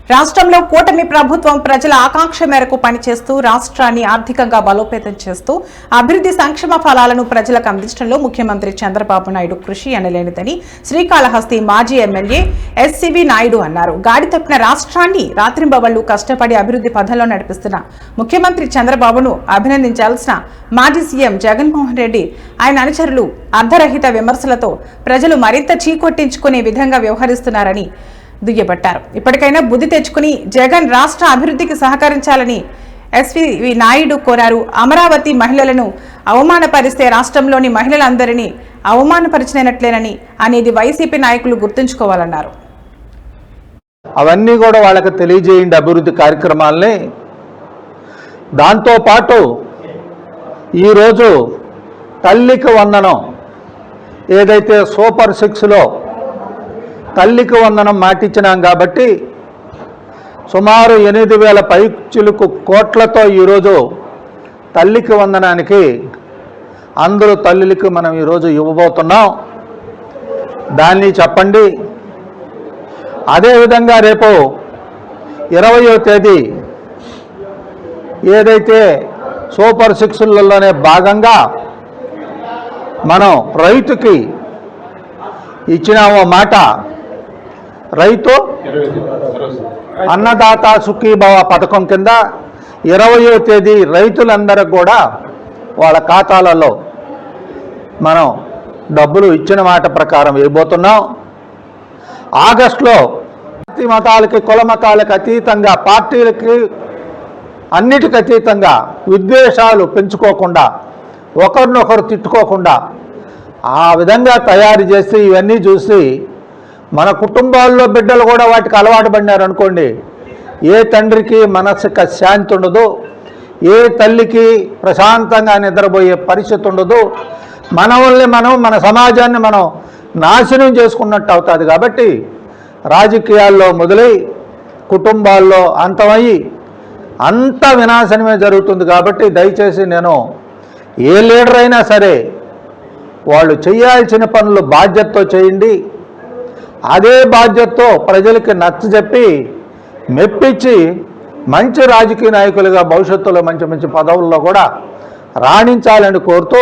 రాష్ట్రంలో కూటమి ప్రభుత్వం ప్రజల ఆకాంక్ష మేరకు పనిచేస్తూ రాష్ట్రాన్ని ఆర్థికంగా బలోపేతం చేస్తూ అభివృద్ధి సంక్షేమ ఫలాలను ప్రజలకు అందించడంలో ముఖ్యమంత్రి చంద్రబాబు నాయుడు కృషి ఎనలేనిదని శ్రీకాళహస్తి మాజీ ఎమ్మెల్యే ఎస్సీవీ నాయుడు అన్నారు. గాడి తప్పిన రాష్ట్రాన్ని రాత్రింబవళ్లు కష్టపడి అభివృద్ధి పథంలో నడిపిస్తున్న ముఖ్యమంత్రి చంద్రబాబును అభినందించాల్సిన మాజీ సీఎం జగన్మోహన్ రెడ్డి ఆయన అనుచరులు అర్ధరహిత విమర్శలతో ప్రజలు మరింత చీకొట్టించుకునే విధంగా వ్యవహరిస్తున్నారని దుయ్యబట్టారు. ఇప్పటికైనా బుద్ధి తెచ్చుకుని జగన్ రాష్ట్ర అభివృద్ధికి సహకరించాలని ఎస్వీవి నాయుడు కోరారు. అమరావతి మహిళలను అవమానపరిస్తే రాష్ట్రంలోని మహిళలందరినీ అవమానపరిచినట్లేనని అనేది వైసీపీ నాయకులు గుర్తుంచుకోవాలన్నారు. అవన్నీ కూడా వాళ్ళకి తెలియజేయండి అభివృద్ధి కార్యక్రమాలని. దాంతోపాటు ఈరోజు తల్లికి వందనం ఏదైతే సూపర్ 6లో తల్లికి వందనం మాటిచ్చినాం కాబట్టి సుమారు 8,000 పైచిలుకు కోట్లతో ఈరోజు తల్లికి వందనానికి అందరూ తల్లులకి మనం ఈరోజు ఇవ్వబోతున్నాం. దాన్ని చెప్పండి. అదేవిధంగా రేపు 20వ తేదీ ఏదైతే సూపర్ 6లోనే భాగంగా మనం రైతుకి ఇచ్చినామో మాట, రైతు అన్నదాత సుఖీభవ పథకం కింద 20వ తేదీ రైతులందరికీ కూడా వాళ్ళ ఖాతాలలో మనం డబ్బులు ఇచ్చిన మాట ప్రకారం వేయబోతున్నాం. ఆగస్టులో జాతి మతాలకి కుల మతాలకు అతీతంగా పార్టీలకి అన్నిటికి అతీతంగా విద్వేషాలు పెంచుకోకుండా ఒకరినొకరు తిట్టుకోకుండా ఆ విధంగా తయారు చేసి ఇవన్నీ చూసి మన కుటుంబాల్లో బిడ్డలు కూడా వాటికి అలవాటు పడినారు అనుకోండి, ఏ తండ్రికి మనసుకు శాంతి ఉండదు, ఏ తల్లికి ప్రశాంతంగా నిద్రపోయే పరిస్థితి ఉండదు. మనల్ని మనం మన సమాజాన్ని మనం నాశనం చేసుకున్నట్టు అవుతుంది. కాబట్టి రాజకీయాల్లో మొదలై కుటుంబాల్లో అంతమయ్యి అంత వినాశనమే జరుగుతుంది. కాబట్టి దయచేసి నేను ఏ లీడర్ అయినా సరే వాళ్ళు చేయాల్సిన పనులు బాధ్యతతో చేయండి. అదే బాధ్యతతో ప్రజలకి నచ్చజెప్పి మెప్పించి మంచి రాజకీయ నాయకులుగా భవిష్యత్తులో మంచి మంచి పదవుల్లో కూడా రాణించాలని కోరుతూ